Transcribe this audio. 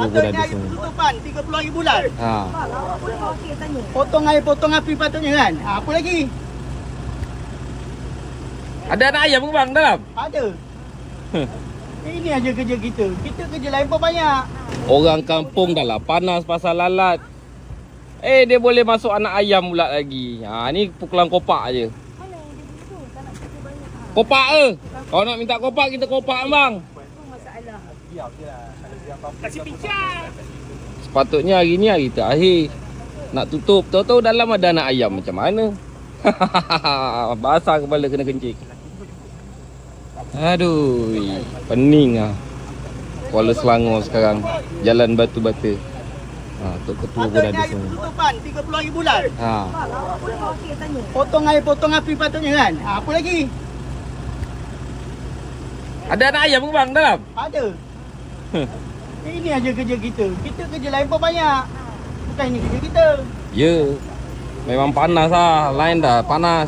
Patutnya Berada air semua. tutupan 30 hari bulan. Ha. Potong air, potong api patutnya kan. Apa lagi? Ada anak ayam ke bang dalam? Ada. Ini aja kerja kita. Kita kerja lain pun banyak. Orang kampung dah lah panas pasal lalat. Dia boleh masuk anak ayam pula lagi. Ni pukulan kopak je. Kopak ke? Kalau nak minta kopak, kita kopak bang. Kasih pijat. Sepatutnya hari ni hari terakhir. Nak tutup, tahu-tahu dalam ada anak ayam macam mana? Basah kepala kena kencing. Aduh, pening ah. Kuala Selangor sekarang, jalan batu-bata. Tok Ketua pun ada Patutnya air semua. tutupan 30 hari bulan. Potong air, potong api patutnya kan. Apa lagi? Ada anak ayam ke bang dalam? Ada. Ini aja kerja kita. Kita kerja lain pun banyak. Bukan ini kerja kita. Ya, memang panas lah. Lain dah panas.